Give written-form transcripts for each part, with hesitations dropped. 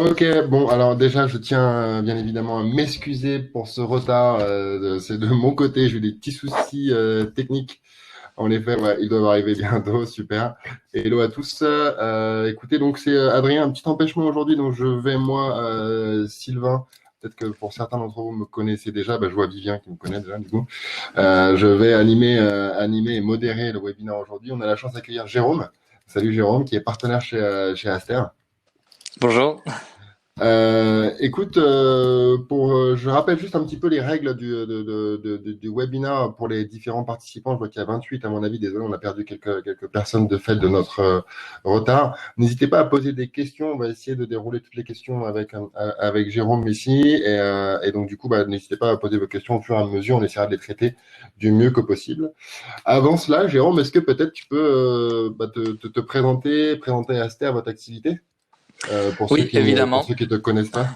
Ok, bon, alors déjà, je tiens bien évidemment à m'excuser pour ce retard. C'est de mon côté, j'ai eu des petits soucis techniques. En effet, ouais, ils doivent arriver bientôt, super. Hello à tous. Écoutez, donc c'est Adrien, un petit empêchement aujourd'hui, donc je vais moi, Sylvain. Peut-être que pour certains d'entre vous me connaissez déjà, bah, je vois Vivien qui me connaît déjà du coup. Je vais animer et modérer le webinaire aujourd'hui. On a la chance d'accueillir Jérôme. Salut Jérôme, qui est partenaire chez Aster. Bonjour. Écoute, je rappelle juste un petit peu les règles du webinaire pour les différents participants. Je vois qu'il y a 28 à mon avis. Désolé, on a perdu quelques personnes de fait de notre retard. N'hésitez pas à poser des questions. On va essayer de dérouler toutes les questions avec Jérôme ici. Et donc, du coup, bah, n'hésitez pas à poser vos questions au fur et à mesure. On essaiera de les traiter du mieux que possible. Avant cela, Jérôme, est-ce que peut-être tu peux te présenter Aster, votre activité? Oui, Pour évidemment. ceux qui te connaissent pas.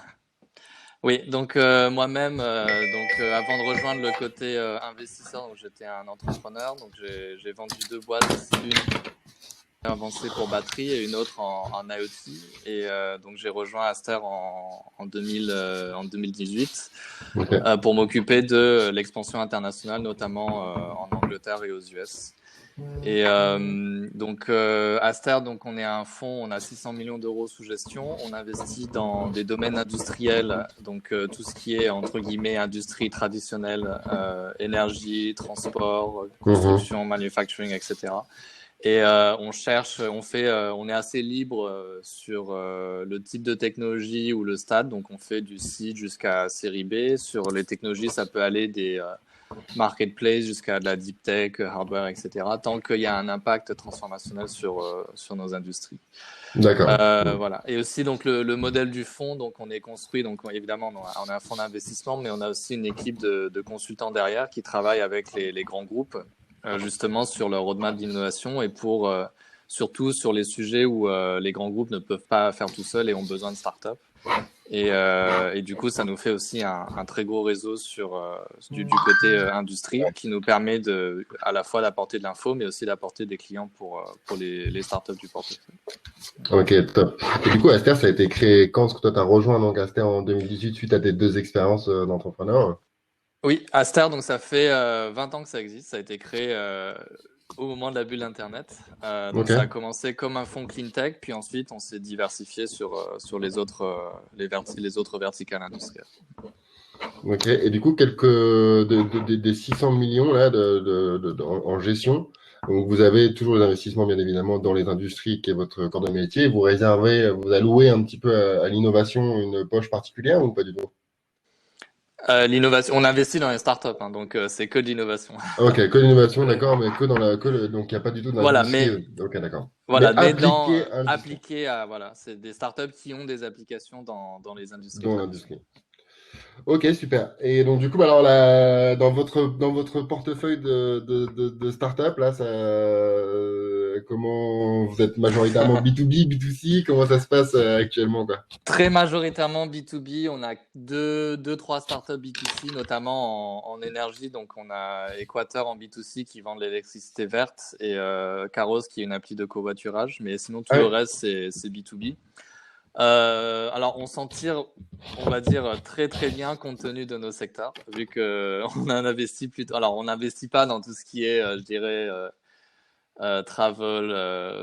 Oui, donc moi-même, avant de rejoindre le côté investisseur, donc j'étais un entrepreneur, donc j'ai vendu deux boîtes, une avancée pour batterie et une autre en IoT. Et donc j'ai rejoint Aster en 2018 Ok. pour m'occuper de l'expansion internationale, notamment en Angleterre et aux US. Et Aster, donc on est un fonds, on a 600 millions d'euros sous gestion. On investit dans des domaines industriels, donc tout ce qui est entre guillemets industrie traditionnelle, énergie, transport, Mhm. construction, manufacturing, etc. Et on est assez libre sur le type de technologie ou le stade. Donc on fait du seed jusqu'à série B. Sur les technologies, ça peut aller des marketplace jusqu'à de la deep tech, hardware, etc. Tant qu'il y a un impact transformationnel sur nos industries. D'accord. Voilà. Et aussi donc le modèle du fonds, donc on est construit, donc évidemment on a un fonds d'investissement, mais on a aussi une équipe de consultants derrière qui travaillent avec les grands groupes justement sur leur roadmap d'innovation et pour surtout sur les sujets où les grands groupes ne peuvent pas faire tout seuls et ont besoin de start-up. Et du coup, ça nous fait aussi un très gros réseau du côté industrie qui nous permet à la fois d'apporter de l'info, mais aussi d'apporter des clients pour les startups du portefeuille. Ok, top. Et du coup, Aster, ça a été créé quand? Parce que toi, tu as rejoint donc Aster en 2018 suite à tes deux expériences d'entrepreneur. Oui, Aster, donc ça fait 20 ans que ça existe. Ça a été créé au moment de la bulle Internet. Donc Ok. ça a commencé comme un fonds clean tech, puis ensuite on s'est diversifié sur les autres verticales industrielles. Ok. Et du coup, des 600 millions là, en gestion. Donc, vous avez toujours les investissements, bien évidemment, dans les industries qui est votre corps de métier. Vous allouez un petit peu à l'innovation une poche particulière ou pas du tout? L'innovation, on investit dans les startups, hein, donc c'est que de l'innovation. Ok, que l'innovation, d'accord, mais donc il n'y a pas du tout Voilà, d'industrie. mais Ok, d'accord. Mais Voilà, mais appliqué à l'industrie, appliqué à voilà, c'est des startups qui ont des applications dans les industries dans traditionnelles. l'industrie. Ok, super. Et donc du coup, bah, alors dans votre portefeuille de start-up, là, comment vous êtes majoritairement B2B, B2C, comment ça se passe actuellement, quoi? Très majoritairement B2B, on a trois startups B2C, notamment en énergie. Donc, on a Equator en B2C qui vend de l'électricité verte et Caros qui est une appli de covoiturage. Mais sinon, tout Ah le oui. reste, c'est B2B. Alors, on s'en tire, on va dire, très très bien compte tenu de nos secteurs, vu que on a investi plutôt. Alors, on n'investit pas dans tout ce qui est, je dirais, travel,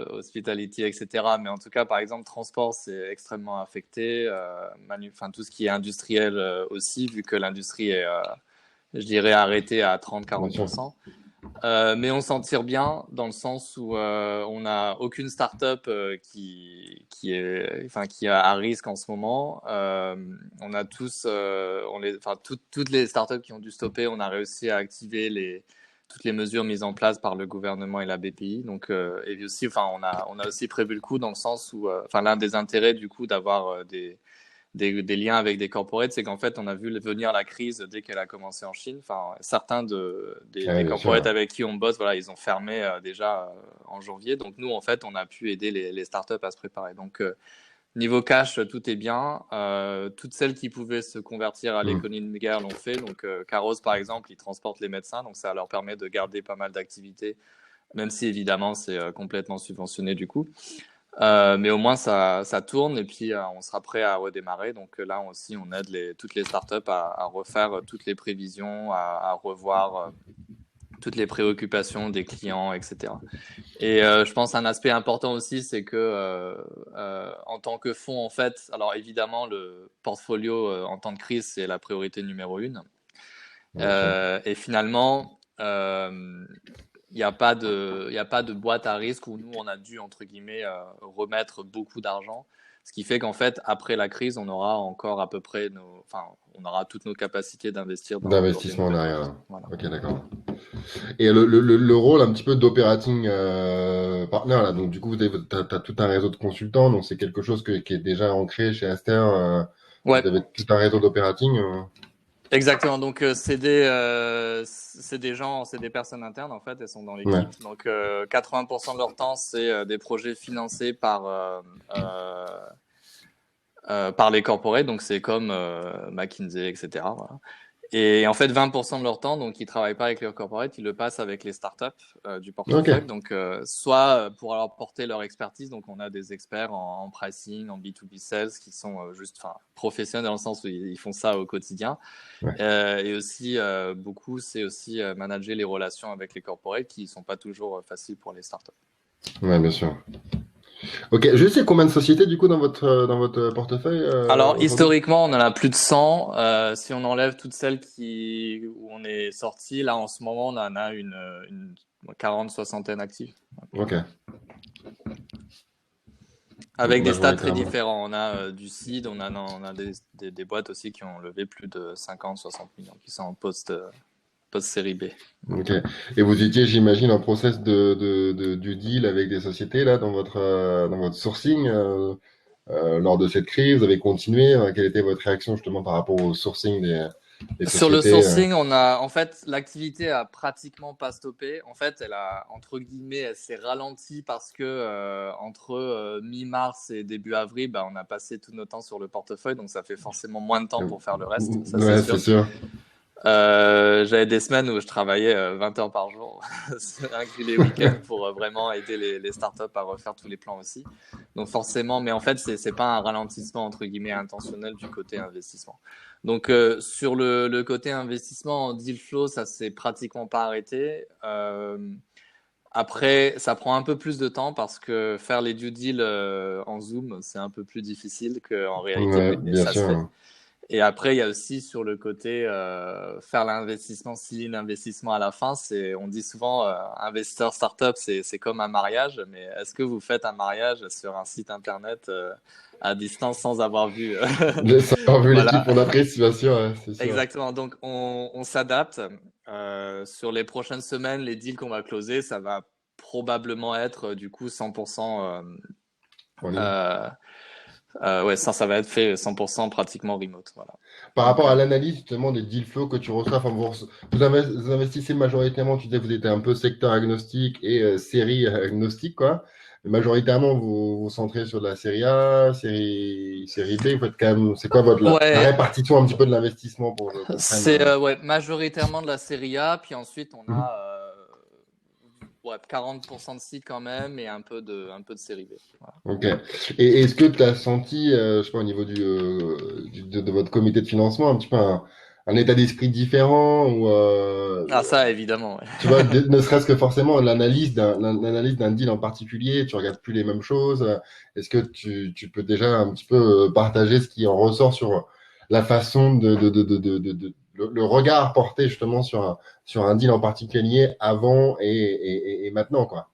hospitality, etc. Mais en tout cas, par exemple, transport, c'est extrêmement affecté. Enfin, tout ce qui est industriel aussi, vu que l'industrie est, je dirais, arrêtée à Bien sûr. 30-40%. Mais on s'en tire bien dans le sens où on n'a aucune start-up qui est à risque en ce moment. On a tous, toutes les startups qui ont dû stopper, on a réussi à activer toutes les mesures mises en place par le gouvernement et la BPI. Donc, et aussi, on a aussi prévu le coup dans le sens où, l'un des intérêts du coup d'avoir des liens avec des corporates, c'est qu'en fait, on a vu venir la crise dès qu'elle a commencé en Chine. Enfin, certains Ah oui, des bien sûr. corporates avec qui on bosse, voilà, ils ont fermé déjà en janvier. Donc, nous, en fait, on a pu aider les startups à se préparer. Donc, niveau cash, tout est bien. Toutes celles qui pouvaient se convertir à Hmm. l'économie de guerre l'ont fait. Donc, Caros, par exemple, ils transportent les médecins. Donc, ça leur permet de garder pas mal d'activités, même si évidemment, c'est complètement subventionné du coup. Mais au moins, ça tourne et puis on sera prêt à redémarrer. Donc là aussi, on aide toutes les startups à refaire toutes les prévisions, à revoir toutes les préoccupations des clients, etc. Et je pense un aspect important aussi, c'est que en tant que fonds, en fait, alors évidemment, le portfolio en temps de crise, c'est la priorité numéro une. Bien sûr. Et finalement, il y a pas de boîte à risque où nous, on a dû, entre guillemets, remettre beaucoup d'argent. Ce qui fait qu'en fait, après la crise, on aura encore à peu près enfin, on aura toutes nos capacités d'investir dans des D'investissement nouvelles derrière, boîtes. là. Voilà. Ok, d'accord. Et le rôle un petit peu d'operating partner, là, donc du coup, tu as, tout un réseau de consultants, donc c'est quelque chose qui est déjà ancré chez Aster. Ouais, Vous avez tout un réseau d'operating. exactement. Donc c'est des gens, c'est des personnes internes en fait. Elles sont dans Ouais. l'équipe. Donc 80% de leur temps, c'est des projets financés par les corporates. Donc c'est comme McKinsey, etc. Voilà. Et en fait, 20% de leur temps, donc ils travaillent pas avec les corporates, ils le passent avec les startups du Ok. portefeuille. Donc, soit pour leur porter leur expertise, donc on a des experts en pricing, en B2B sales qui sont juste, enfin, professionnels dans le sens où ils font ça au quotidien. Ouais. Et aussi, beaucoup, c'est aussi manager les relations avec les corporates qui sont pas toujours faciles pour les startups. Ouais, bien sûr. Ok, je sais combien de sociétés du coup dans votre portefeuille Alors, aujourd'hui? historiquement, on en a plus de 100. Si on enlève toutes celles où on est sorti, là, en ce moment, on en a une 40, soixantaine actives. Ok. Donc Avec des stats très majoritairement. différents. On a du seed, on a des boîtes aussi qui ont levé plus de 50, 60 millions, qui sont en post-série B. Ok. Et vous étiez, j'imagine, en process du deal avec des sociétés là dans votre sourcing lors de cette crise. Vous avez continué. Quelle était votre réaction justement par rapport au sourcing des Sur le sociétés sourcing, en fait, l'activité a pratiquement pas stoppé. En fait, elle a, entre guillemets, elle s'est ralentie parce que entre mi-mars et début avril, bah, on a passé tout notre temps sur le portefeuille, donc ça fait forcément moins de temps pour faire le reste, ça c'est Ouais, c'est sûr. sûr. J'avais des semaines où je travaillais 20 heures par jour, inclus les week-ends, pour vraiment aider les startups à refaire tous les plans aussi. Donc forcément, mais en fait, c'est pas un ralentissement entre guillemets intentionnel du côté investissement. Donc sur le côté investissement en deal flow, ça s'est pratiquement pas arrêté. Après, ça prend un peu plus de temps parce que faire les due deals en Zoom, c'est un peu plus difficile qu'en réalité, Ouais, mais bien ça se fait. sûr. Et après, il y a aussi sur le côté faire l'investissement, signer l'investissement à la fin. On dit souvent investisseur startup, c'est comme un mariage, mais est-ce que vous faites un mariage sur un site internet à distance sans avoir vu J'ai pas vu l'équipe Voilà, qu'on apprécie, bien sûr, ouais, c'est sûr. exactement. Donc on s'adapte. Sur les prochaines semaines, les deals qu'on va closer, ça va probablement être du coup 100%. En ligne. Euh, ouais, ça va être fait 100% pratiquement remote. Voilà. Par Donc rapport à l'analyse justement des deal flow que tu reçois, enfin, vous investissez majoritairement, tu disais que vous étiez un peu secteur agnostique et série agnostique, quoi. Mais majoritairement, vous vous centrez sur de la série A, série B. Vous faites quand même, c'est quoi la ouais, répartition un petit peu de l'investissement pour que je comprenne c'est ouais, majoritairement de la série A, puis ensuite on Mhm. a ouais, 40% de sites quand même et un peu de série B. Voilà. Ok. Et est-ce que tu as senti, je sais pas, au niveau de votre comité de financement, un petit peu un état d'esprit différent ou Ah ça évidemment. tu vois, Ouais. ne serait-ce que forcément l'analyse d'un deal en particulier, tu regardes plus les mêmes choses. Est-ce que tu peux déjà un petit peu partager ce qui en ressort sur la façon le regard porté justement sur un deal en particulier avant et maintenant, quoi.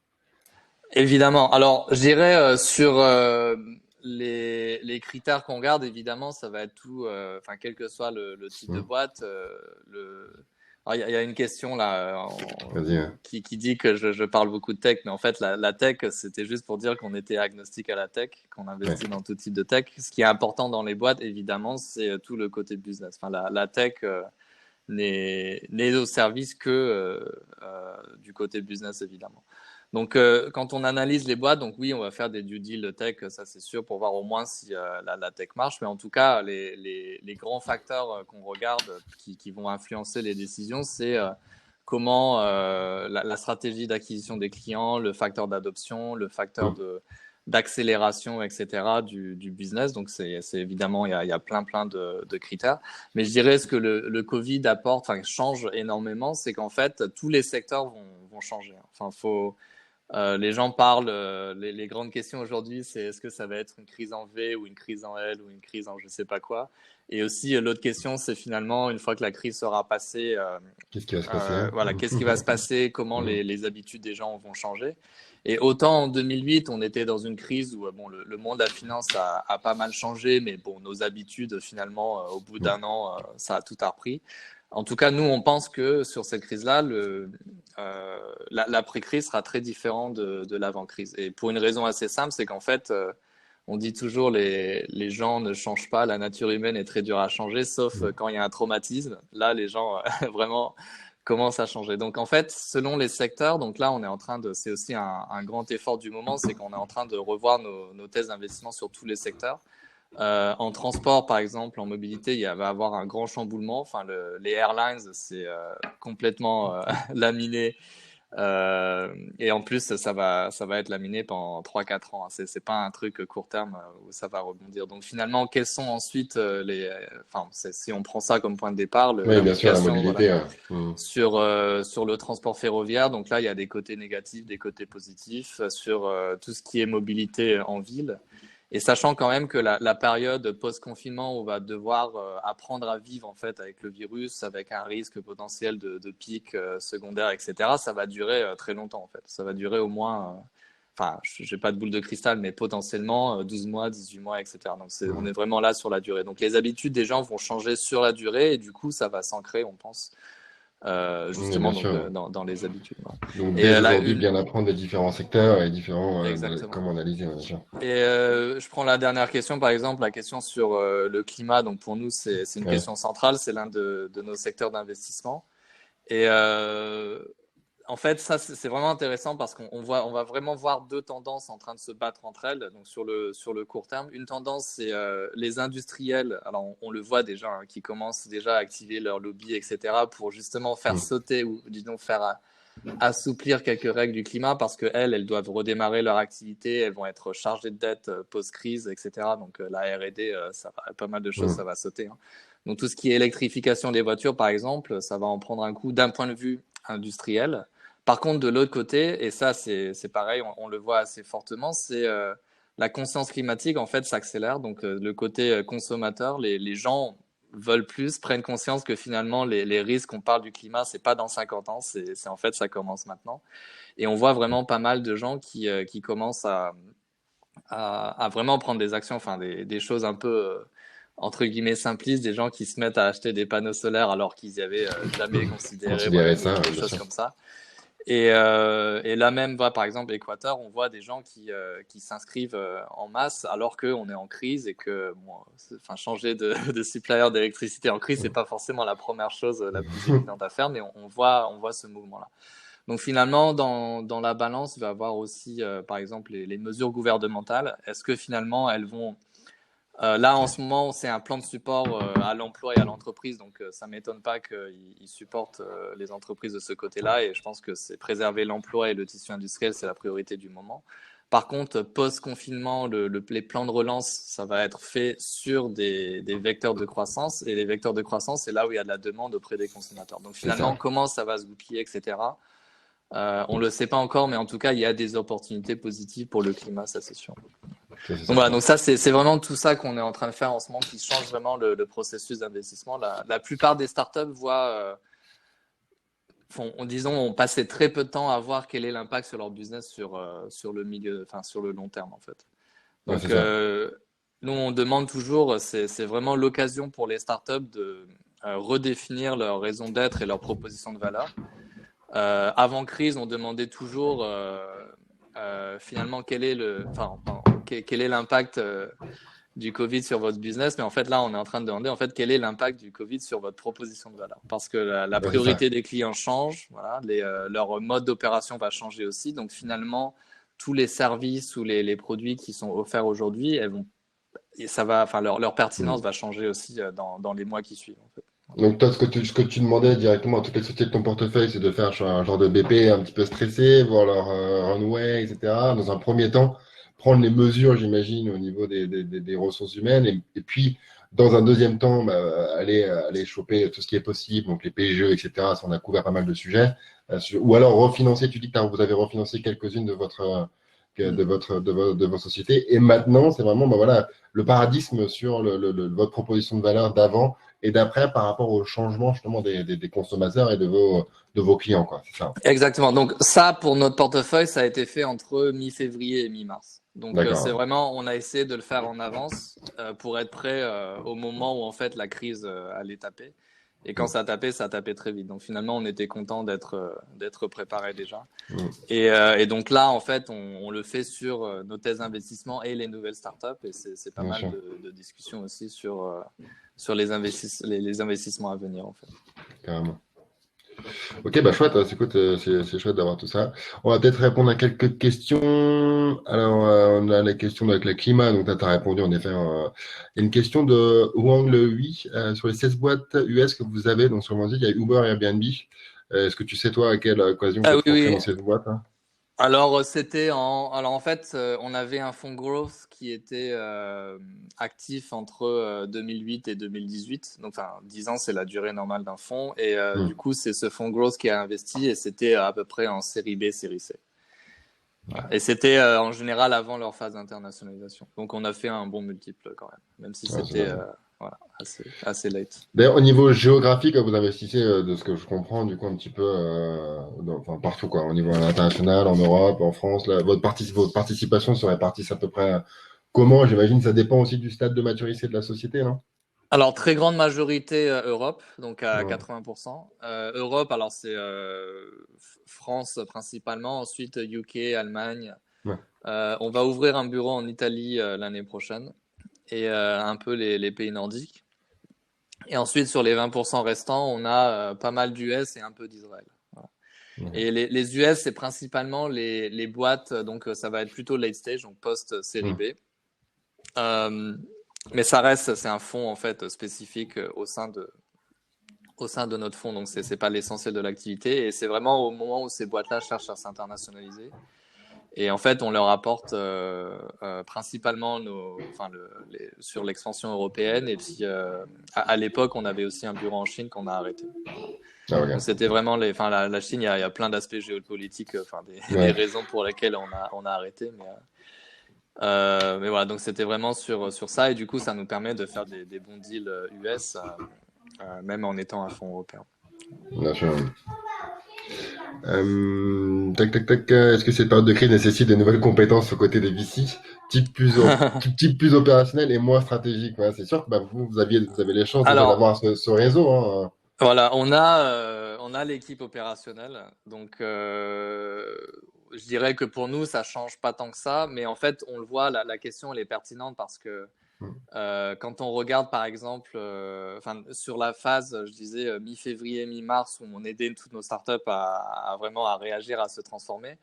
Évidemment. Alors, je dirais sur les critères qu'on garde, évidemment, ça va être tout, enfin, quel que soit le type de Hmm. boîte. Alors, il y a une question là Vas-y. Ouais. qui dit que je parle beaucoup de tech, mais en fait, la tech, c'était juste pour dire qu'on était agnostique à la tech, qu'on Ouais. investit dans tout type de tech. Ce qui est important dans les boîtes, évidemment, c'est tout le côté business. Enfin, la tech n'est au service que du côté business, évidemment. Donc, quand on analyse les boîtes, donc oui, on va faire des due deal tech, ça c'est sûr, pour voir au moins si la tech marche. Mais en tout cas, les grands facteurs qu'on regarde qui vont influencer les décisions, c'est comment la stratégie d'acquisition des clients, le facteur d'adoption, le facteur Hmm. d'accélération, etc. du business. Donc, c'est évidemment, il y a plein de critères. Mais je dirais ce que le Covid apporte, enfin, change énormément, c'est qu'en fait, tous les secteurs vont changer. Enfin, les gens parlent, les grandes questions aujourd'hui, c'est est-ce que ça va être une crise en V ou une crise en L ou une crise en je sais pas quoi. Et aussi, l'autre question, c'est finalement, une fois que la crise sera passée, Qu'est-ce qui va se passer? voilà, qu'est-ce qui va se passer, comment les habitudes des gens vont changer. Et autant en 2008, on était dans une crise où bon, le monde de la finance a pas mal changé, mais bon, nos habitudes, finalement, au bout d'un an, ça a tout repris. En tout cas, nous, on pense que sur cette crise-là, l'après-crise sera très différent de l'avant-crise. Et pour une raison assez simple, c'est qu'en fait, on dit toujours les gens ne changent pas, la nature humaine est très dure à changer, sauf quand il y a un traumatisme. Là, les gens vraiment commencent à changer. Donc en fait, selon les secteurs, donc là, on est en train de, c'est aussi un grand effort du moment, c'est qu'on est en train de revoir nos thèses d'investissement sur tous les secteurs. En transport, par exemple, en mobilité, il va y avoir un grand chamboulement. Enfin, les airlines, c'est complètement laminé. Et en plus, ça va être laminé pendant 3-4 ans. C'est pas un truc court terme où ça va rebondir. Donc finalement, quels sont ensuite enfin, si on prend ça comme point de départ, Oui, bien sûr, la l'implication, voilà, mobilité. sur le transport ferroviaire. Donc là, il y a des côtés négatifs, des côtés positifs sur tout ce qui est mobilité en ville. Et sachant quand même que la période post-confinement où on va devoir apprendre à vivre en fait avec le virus, avec un risque potentiel de pic secondaire, etc., ça va durer très longtemps en fait. Ça va durer au moins, enfin, j'ai pas de boule de cristal, mais potentiellement 12 mois, 18 mois, etc. Donc on est vraiment là sur la durée. Donc les habitudes des gens vont changer sur la durée et du coup, ça va s'ancrer, on pense, justement dans les habitudes. Voilà. Donc Et dès aujourd'hui, bien apprendre les différents secteurs et différents exactement. comment analyser. Bien sûr. Et je prends la dernière question, par exemple, la question sur le climat. Donc pour nous, c'est une question centrale, c'est l'un de nos secteurs d'investissement. Et en fait, ça, c'est vraiment intéressant parce on va vraiment voir deux tendances en train de se battre entre elles. Donc sur le court terme, une tendance, c'est les industriels. Alors on le voit déjà, hein, qui commencent déjà à activer leur lobby, etc., pour justement faire sauter ou disons faire assouplir quelques règles du climat parce qu'elles doivent redémarrer leur activité, elles vont être chargées de dettes post-crise, etc. Donc la R&D, pas mal de choses, ça va sauter. Hein. Donc tout ce qui est électrification des voitures, par exemple, ça va en prendre un coup d'un point de vue industriel. Par contre, de l'autre côté, et ça c'est pareil, on le voit assez fortement, c'est la conscience climatique en fait s'accélère. Donc le côté consommateur, les gens veulent plus, prennent conscience que finalement les risques, on parle du climat, c'est pas dans 50 ans, c'est en fait ça commence maintenant. Et on voit vraiment pas mal de gens qui commencent à vraiment prendre des actions, enfin des choses un peu entre guillemets simplistes, des gens qui se mettent à acheter des panneaux solaires alors qu'ils y avaient jamais considéré, voilà, ça, des choses comme ça. Et là même, par exemple, Équateur, on voit des gens qui s'inscrivent en masse alors qu'on est en crise et que enfin, changer de supplier d'électricité en crise, c'est pas forcément la première chose la plus évidente à faire, mais on voit ce mouvement-là. Donc finalement, dans la balance, il va y avoir aussi, par exemple, les mesures gouvernementales. Est-ce que finalement, elles vont... là, en ce moment, c'est un plan de support à l'emploi et à l'entreprise, donc ça ne m'étonne pas qu'ils supportent les entreprises de ce côté-là, et je pense que c'est préserver l'emploi et le tissu industriel, c'est la priorité du moment. Par contre, post-confinement, les plans de relance, ça va être fait sur des vecteurs de croissance, et les vecteurs de croissance, c'est là où il y a de la demande auprès des consommateurs. Donc finalement, comment ça va se goupiller, etc. On ne le sait pas encore, mais en tout cas, il y a des opportunités positives pour le climat, ça c'est sûr. Donc voilà, donc ça c'est vraiment tout ça qu'on est en train de faire en ce moment qui change vraiment le processus d'investissement. La plupart des startups voient, on passait très peu de temps à voir quel est l'impact sur leur business sur le milieu, enfin sur le long terme en fait. Donc nous on demande toujours, c'est vraiment l'occasion pour les startups de redéfinir leur raison d'être et leur proposition de valeur. Avant crise, on demandait toujours finalement quel est l'impact du Covid sur votre business, mais en fait là on est en train de demander en fait quel est l'impact du Covid sur votre proposition de valeur, parce que la priorité des clients change, voilà, leur mode d'opération va changer aussi, donc finalement tous les services ou les produits qui sont offerts aujourd'hui, leur pertinence va changer aussi dans les mois qui suivent en fait. Donc, toi, ce que tu demandais directement à toutes les sociétés de ton portefeuille, c'est de faire un genre de BP un petit peu stressé, voir leur runway, etc., dans un premier temps, prendre les mesures, j'imagine, au niveau des ressources humaines. Et puis, dans un deuxième temps, aller choper tout ce qui est possible, donc les PGE, etc. Ça, on a couvert pas mal de sujets. Ou alors refinancer, tu dis que vous avez refinancé quelques-unes de vos sociétés. Et maintenant, c'est vraiment voilà, le paradigme sur votre proposition de valeur d'avant et d'après par rapport au changement justement des consommateurs et de vos clients, quoi. C'est ça. Exactement. Donc ça, pour notre portefeuille, ça a été fait entre mi-février et mi-mars. Donc c'est D'accord. vraiment, on a essayé de le faire en avance pour être prêt au moment où en fait la crise allait taper. Et quand Mm. ça a tapé très vite. Donc finalement, on était content d'être préparé déjà. Mm. Et donc là, en fait, on le fait sur nos thèses d'investissement et les nouvelles startups. Et c'est pas Bien mal sûr, de discussions aussi sur les investissements à venir, en fait. carrément. Ok, bah chouette, écoute, c'est chouette d'avoir tout ça. On va peut-être répondre à quelques questions. Alors, on a la question avec le climat, donc tu as répondu en effet. Il y a une question de Wang Le Hui, sur les 16 boîtes US que vous avez, donc sur le site, il y a Uber et Airbnb. Est-ce que tu sais, toi, à quelle occasion vous Ah êtes oui, rentré dans oui. ces boîtes, hein? Alors, alors en fait, on avait un fonds growth qui était actif entre 2008 et 2018. Donc, enfin, 10 ans, c'est la durée normale d'un fonds. Et du Hmm. coup, c'est ce fonds growth qui a investi et c'était à peu près en série B, série C. Voilà. Et c'était en général avant leur phase d'internationalisation. Donc, on a fait un bon multiple quand même si Ouais, c'est c'était bien. voilà, assez late. D'ailleurs, au niveau géographique, vous investissez, de ce que je comprends, du coup, un petit peu enfin, partout, quoi, au niveau international, en Europe, en France. Là, votre participation se répartisse à peu près comment? J'imagine que ça dépend aussi du stade de maturité de la société, non? Alors, très grande majorité Europe, donc à Ouais. 80%. Europe, alors c'est France principalement, ensuite UK, Allemagne. Ouais. On va ouvrir un bureau en Italie l'année prochaine et un peu les pays nordiques. Et ensuite, sur les 20% restants, on a pas mal d'US et un peu d'Israël. Voilà. Ouais. Et les US, c'est principalement les boîtes, donc ça va être plutôt late stage, donc post-série Hmm. B. Euh, mais ça reste, c'est un fonds en fait spécifique au sein de notre fonds, donc c'est pas l'essentiel de l'activité. Et c'est vraiment au moment où ces boîtes-là cherchent à s'internationaliser. Et en fait, on leur apporte principalement sur l'expansion européenne. Et puis, à l'époque, on avait aussi un bureau en Chine qu'on a arrêté. Voilà. Ah, Donc, ok. c'était vraiment la Chine. Il y a plein d'aspects géopolitiques, des Ouais. raisons pour lesquelles on a arrêté. Mais voilà, donc c'était vraiment sur ça. Et du coup, ça nous permet de faire des bons deals US, même en étant un fonds européen. Bien sûr. Tac, tac, tac. Est-ce que cette période de crise nécessite de nouvelles compétences aux côtés des VC, type plus opérationnel et moins stratégique? Ouais, c'est sûr que bah, vous avez les chances déjà Alors, d'avoir ce réseau, hein. voilà, on a l'équipe opérationnelle. Donc, je dirais que pour nous, ça change pas tant que ça. Mais en fait, on le voit, la question, elle est pertinente parce que Hmm. quand on regarde, par exemple, sur la phase, je disais, mi-février, mi-mars, où on aidait toutes nos startups à vraiment à réagir, à se transformer,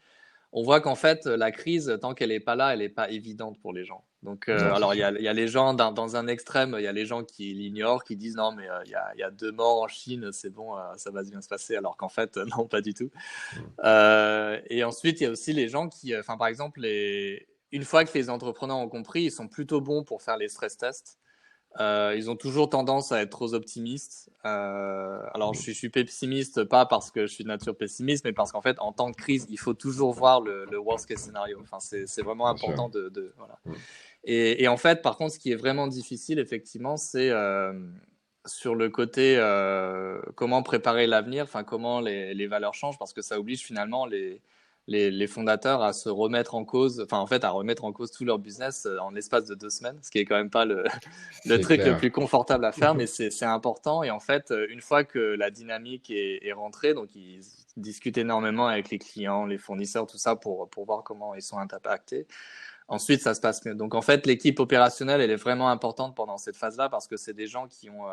on voit qu'en fait, la crise, tant qu'elle n'est pas là, elle n'est pas évidente pour les gens. Donc, Non, c'est alors, sûr. il y a les gens dans un extrême, il y a les gens qui l'ignorent, qui disent non, mais il y a 2 morts en Chine, c'est bon, ça va bien se passer, alors qu'en fait, non, pas du tout. Hmm. Et ensuite, il y a aussi les gens qui, par exemple, une fois que les entrepreneurs ont compris, ils sont plutôt bons pour faire les stress tests. Ils ont toujours tendance à être trop optimistes. Alors, je suis pessimiste, pas parce que je suis de nature pessimiste, mais parce qu'en fait, en temps de crise, il faut toujours voir le worst case scénario. Enfin, c'est vraiment Bien sûr. important voilà. Hmm. Et en fait, par contre, ce qui est vraiment difficile, effectivement, c'est sur le côté comment préparer l'avenir, enfin, comment les valeurs changent, parce que ça oblige finalement les fondateurs à se remettre en cause, enfin, en fait, à remettre en cause tout leur business en l'espace de 2 semaines, ce qui est quand même pas le C'est truc le clair. plus confortable à faire, mais c'est important. Et en fait, une fois que la dynamique est rentrée, donc ils discutent énormément avec les clients, les fournisseurs, tout ça pour voir comment ils sont impactés. Ensuite, ça se passe mieux. Donc en fait, l'équipe opérationnelle, elle est vraiment importante pendant cette phase-là parce que c'est des gens qui ont,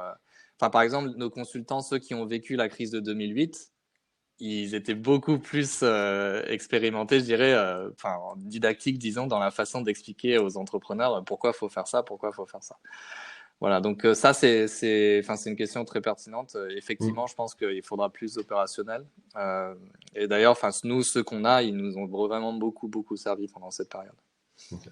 par exemple, nos consultants, ceux qui ont vécu la crise de 2008, ils étaient beaucoup plus expérimentés, je dirais, en didactique, disons, dans la façon d'expliquer aux entrepreneurs pourquoi il faut faire ça, pourquoi il faut faire ça. Voilà, donc ça, c'est une question très pertinente. Hmm. Effectivement, je pense qu'il faudra plus opérationnel. Et d'ailleurs, nous, ceux qu'on a, ils nous ont vraiment beaucoup, beaucoup servi pendant cette période. Ok.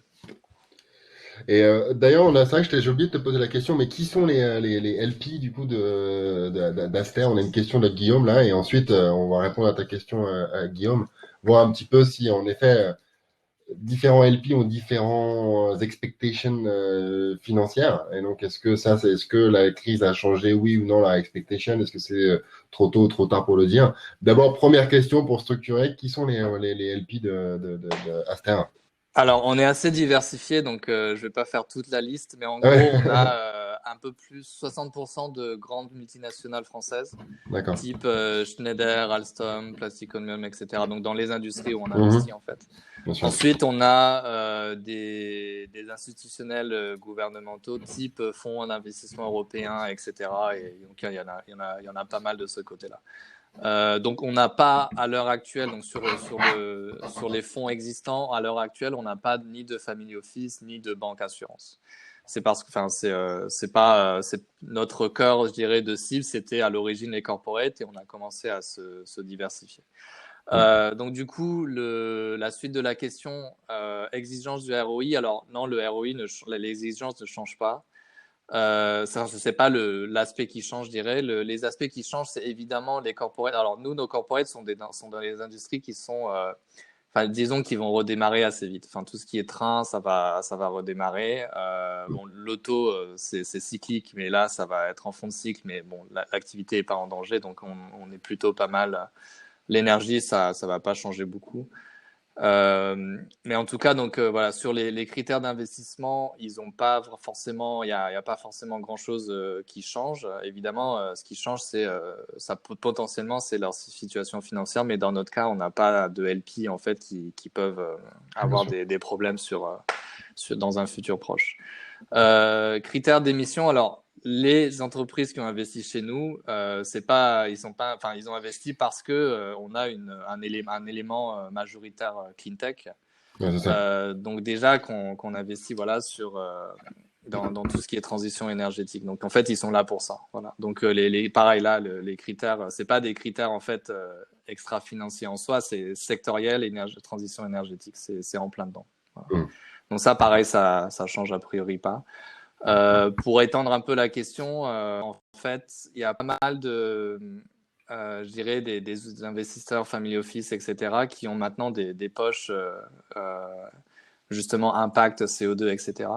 Et d'ailleurs, c'est vrai que j'ai oublié de te poser la question, mais qui sont les LP du coup d'Aster? On a une question de Guillaume là, et ensuite on va répondre à ta question à Guillaume, voir un petit peu si en effet différents LP ont différentes expectations financières. Et donc, est-ce que la crise a changé, oui ou non, la expectation? Est-ce que c'est trop tôt ou trop tard pour le dire? D'abord, première question pour structurer, qui sont les LP de Aster? Alors, on est assez diversifié, donc je vais pas faire toute la liste, mais en Ah gros, on ouais. a un peu plus 60% de grandes multinationales françaises, D'accord. type Schneider, Alstom, Plastic Omnium, etc. Donc, dans les industries où on Mhm. investit, en fait. Bien sûr. Ensuite, on a des institutionnels gouvernementaux, type fonds d'investissement européens, etc. Et donc, il y en a pas mal de ce côté-là. Donc on n'a pas à l'heure actuelle, donc sur les fonds existants, à l'heure actuelle, on n'a pas ni de family office ni de banque assurance. C'est parce que, enfin, c'est pas, c'est notre cœur, je dirais, de cible, c'était à l'origine les corporates et on a commencé à se diversifier. Mhm. Donc du coup, la suite de la question, exigence du ROI. Alors non, le ROI, les exigences ne changent pas. Ça, c'est pas l'aspect qui change, je dirais. Les aspects qui changent, c'est évidemment les corporates. Alors nous, nos corporates sont dans les industries qui sont, enfin, disons, qui vont redémarrer assez vite. Enfin, tout ce qui est train, ça va redémarrer. Bon, l'auto, c'est cyclique, mais là, ça va être en fond de cycle. Mais bon, l'activité est pas en danger, donc on est plutôt pas mal. L'énergie, ça va pas changer beaucoup. Mais en tout cas, donc voilà, sur les critères d'investissement, ils ont pas forcément, il y a pas forcément grand-chose qui change. Évidemment, ce qui change, c'est ça potentiellement c'est leur situation financière, mais dans notre cas, on n'a pas de LP en fait qui peuvent Bien avoir sûr. des problèmes dans un futur proche. Critères d'émission. Alors, les entreprises qui ont investi chez nous, c'est pas, ils sont pas, enfin, ils ont investi parce que on a un élément majoritaire clean tech. Ouais, c'est ça. Donc déjà qu'on investit voilà dans tout ce qui est transition énergétique. Donc en fait, ils sont là pour ça. Voilà. Donc pareil là, les critères, c'est pas des critères en fait extra financiers en soi, c'est sectoriel, transition énergétique, c'est en plein dedans. Voilà. Mhm. Donc ça, pareil, ça change a priori pas. Pour étendre un peu la question, en fait, il y a pas mal je dirais, des investisseurs family office, etc., qui ont maintenant des poches, justement, impact CO2, etc.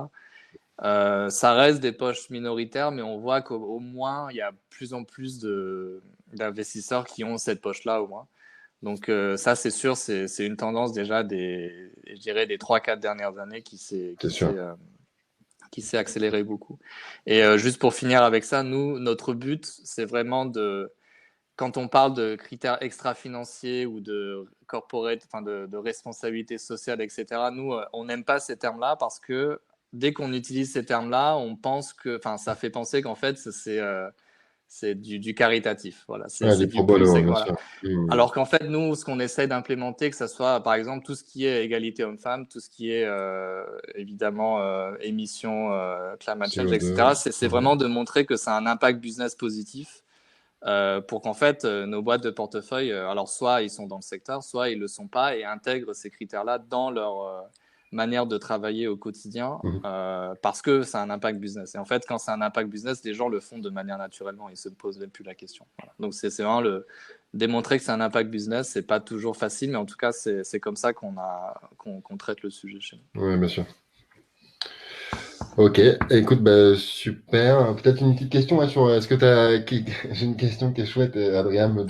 Ça reste des poches minoritaires, mais on voit qu'au moins, il y a de plus en plus d'investisseurs qui ont cette poche-là, au moins. Donc ça, c'est sûr, c'est une tendance déjà je dirais, des 3-4 dernières années C'est sûr. qui s'est accéléré beaucoup. Et juste pour finir avec ça, nous, notre but, c'est vraiment quand on parle de critères extra-financiers ou de corporate, enfin de responsabilité sociale, etc., nous, on n'aime pas ces termes-là parce que dès qu'on utilise ces termes-là, on pense que, enfin, ça fait penser qu'en fait, c'est du caritatif. Voilà, Ouais, c'est du pro du plus, bono, bien voilà. sûr. Mhm. Alors qu'en fait, nous, ce qu'on essaie d'implémenter, que ce soit par exemple tout ce qui est égalité homme-femme, tout ce qui est évidemment émissions, climate change, CO2. etc., c'est Mhm. vraiment de montrer que ça a un impact business positif pour qu'en fait nos boîtes de portefeuille, alors soit ils sont dans le secteur, soit ils le sont pas et intègrent ces critères-là dans leur manière de travailler au quotidien Mhm. parce que ça a un impact business. Et en fait, quand c'est un impact business, les gens le font de manière naturellement, ils se posent même plus la question. Voilà. Donc c'est vraiment démontrer que c'est un impact business, c'est pas toujours facile, mais en tout cas c'est comme ça qu'on traite le sujet chez nous. Ouais, bien sûr. Ok, écoute, bah, super. Peut-être une petite question là, sur. Est-ce que tu as. J'ai une question qui est chouette, et Adrien me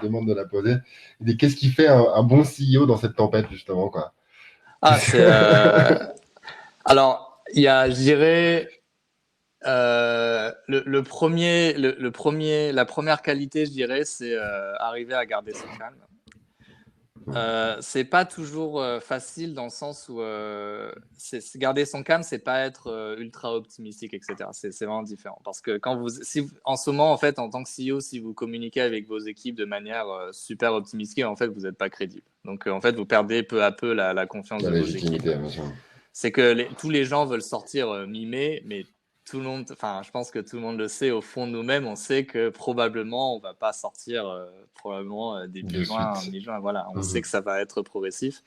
demande de la poser. Il dit, qu'est-ce qui fait un bon CEO dans cette tempête, justement, quoi? Ah, c'est alors il y a, je dirais, la première qualité, je dirais, c'est arriver à garder son calme. C'est pas toujours facile dans le sens où garder son calme, c'est pas être ultra optimistique, etc. C'est vraiment différent parce que en ce moment, en fait, en tant que CEO, si vous communiquez avec vos équipes de manière super optimistique, en fait, vous n'êtes pas crédible. Donc, en fait, vous perdez peu à peu la confiance La de vos équipes. légitimité, bien sûr. C'est que tous les gens veulent sortir mi-mai, mais tout le monde, enfin, je pense que tout le monde le sait au fond de nous-mêmes, on sait que probablement on va pas sortir probablement début De juin, suite. mi-juin, voilà, on sait Mhm. que ça va être progressif.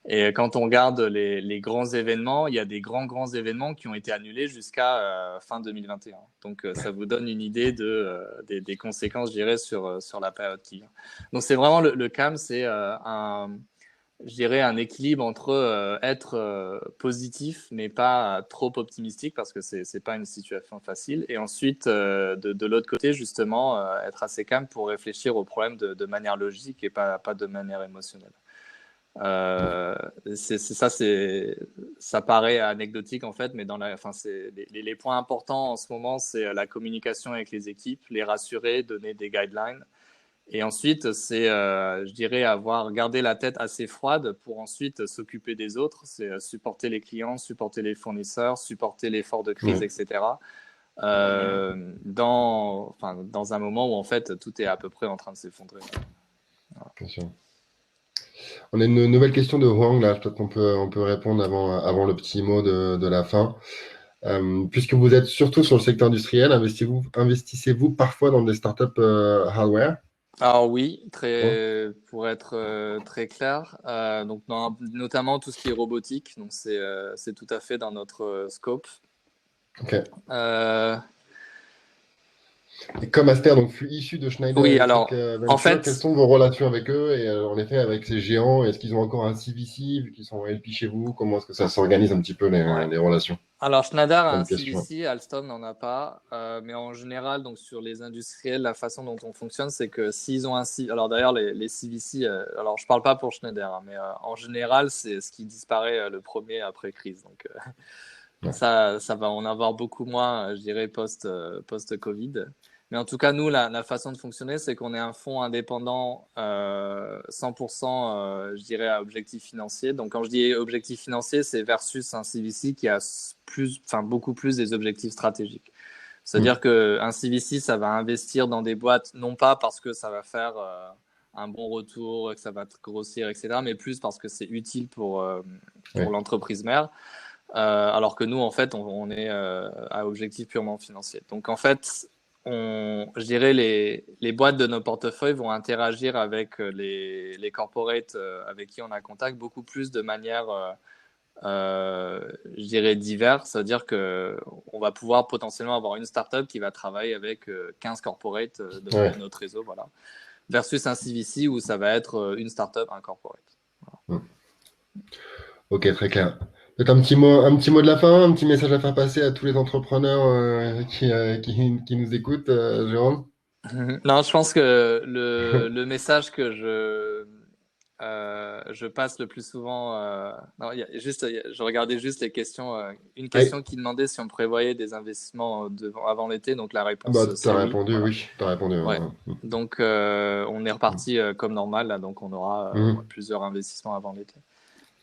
Et quand on regarde les grands événements, il y a des grands événements qui ont été annulés jusqu'à fin 2021. Donc, ça vous donne une idée des conséquences, je dirais, sur la période qui vient. Donc, c'est vraiment le CAM, c'est je dirais, un équilibre entre être positif, mais pas trop optimistique, parce que c'est pas une situation facile. Et ensuite, de l'autre côté, justement, être assez calme pour réfléchir aux problèmes de manière logique et pas de manière émotionnelle. Euh, ça paraît anecdotique en fait, mais enfin, les points importants en ce moment, c'est la communication avec les équipes, les rassurer, donner des guidelines. Et ensuite, c'est, je dirais, avoir gardé la tête assez froide pour ensuite s'occuper des autres. C'est supporter les clients, supporter les fournisseurs, supporter l'effort de crise, Ouais, etc. Enfin, dans un moment où en fait tout est à peu près en train de s'effondrer. Voilà. bien sûr. On a une nouvelle question de Huang, là, peut-être on peut répondre avant le petit mot de la fin. Puisque vous êtes surtout sur le secteur industriel, investissez-vous parfois dans des startups hardware? Alors oui, Ouais. pour être très clair, donc notamment tout ce qui est robotique, donc c'est tout à fait dans notre scope. Ok. Euh, Et comme Aster, donc issu de Schneider oui, Electric alors en Venture, quelles fait, sont vos relations avec eux et en effet avec ces géants? Est-ce qu'ils ont encore un CVC vu qu'ils sont LP chez vous? Comment est-ce que ça s'organise un petit peu ouais. les relations? Alors Schneider a un Bonne question. CVC, Alstom n'en a pas, mais en général, donc sur les industriels, la façon dont on fonctionne, c'est que s'ils ont un CVC, alors d'ailleurs les CVC, alors je parle pas pour Schneider, hein, mais en général, c'est ce qui disparaît le premier après crise. Donc Ouais. ça va en avoir beaucoup moins, je dirais, post-Covid. Mais en tout cas, nous, la façon de fonctionner, c'est qu'on est un fonds indépendant 100%, je dirais, à objectif financier. Donc, quand je dis objectif financier, c'est versus un CVC qui a enfin, beaucoup plus des objectifs stratégiques. Mm. C'est-à-dire qu'un CVC, ça va investir dans des boîtes, non pas parce que ça va faire un bon retour, que ça va grossir, etc., mais plus parce que c'est utile pour Ouais. l'entreprise mère. Alors que nous, en fait, on est à objectif purement financier. Donc, en fait, je dirais les boîtes de nos portefeuilles vont interagir avec les corporates avec qui on a contact beaucoup plus de manière, je dirais, diverse. C'est-à-dire qu'on va pouvoir potentiellement avoir une startup qui va travailler avec 15 corporates de Ouais. notre réseau, voilà. Versus un CVC où ça va être une startup, un corporate. Mm. Ok, très clair. Peut-être un petit mot de la fin, un petit message à faire passer à tous les entrepreneurs qui nous écoutent, Jérôme? Non, je pense que le message que je passe le plus souvent, non, je regardais juste les questions, une Allez. question qui demandait si on prévoyait des investissements avant l'été, donc la Ah bah, réponse t'as c'est oui, répondu, voilà. oui. T'as répondu. Ouais. Mm. Donc on est reparti comme normal là, donc on aura ouais, Mm. plusieurs investissements avant l'été.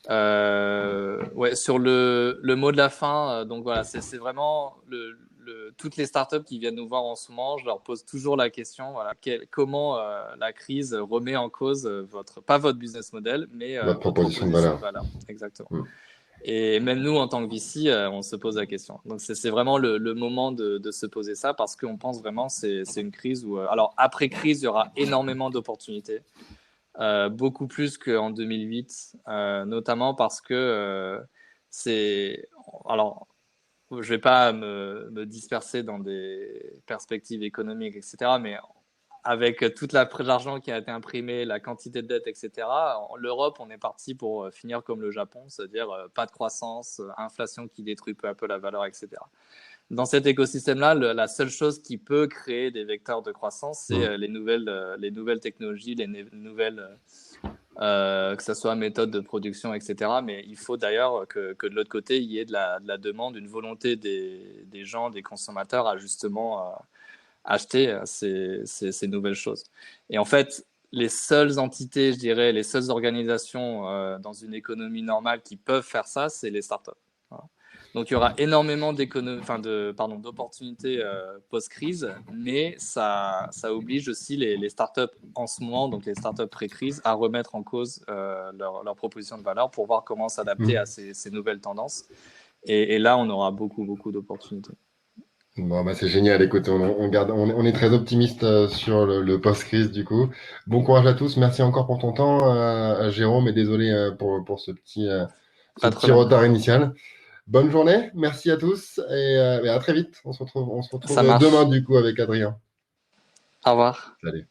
Ouais, sur le mot de la fin, donc voilà, c'est vraiment toutes les startups qui viennent nous voir en ce moment, je leur pose toujours la question, voilà, comment la crise remet en cause pas votre business model, mais Votre votre proposition de proposition de valeur. valeur. Exactement. Mm. Et même nous, en tant que VC, on se pose la question. Donc c'est vraiment le moment de se poser ça parce qu'on pense vraiment que c'est une crise où, alors après crise, il y aura énormément d'opportunités. Beaucoup plus qu'en 2008, notamment parce que c'est. Alors, je vais pas me disperser dans des perspectives économiques, etc., mais avec toute l'argent qui a été imprimé, la quantité de dettes, etc., l'Europe, on est parti pour finir comme le Japon, c'est-à-dire pas de croissance, inflation qui détruit peu à peu la valeur, etc. Dans cet écosystème-là, la seule chose qui peut créer des vecteurs de croissance, c'est Mm. les nouvelles technologies, les nouvelles, que ce soit méthode de production, etc. Mais il faut d'ailleurs que de l'autre côté, il y ait de la demande, une volonté des gens, des consommateurs à justement acheter ces nouvelles choses. Et en fait, les seules entités, je dirais, les seules organisations dans une économie normale qui peuvent faire ça, c'est les startups. Voilà. Donc il y aura énormément d'opportunités post-crise, mais ça oblige aussi les startups en ce moment, donc les startups pré-crise, à remettre en cause leur proposition de valeur pour voir comment s'adapter Mm. à ces nouvelles tendances. Et là, on aura beaucoup d'opportunités. Bon, bah, c'est génial. Écoute, on est très optimiste sur le post-crise du coup. Bon courage à tous. Merci encore pour ton temps, Jérôme, et désolé pour ce Pas de petit problème. retard initial. Bonne journée. Merci à tous et à très vite. On se Ça retrouve demain marche. du coup avec Adrien. Au revoir. Salut.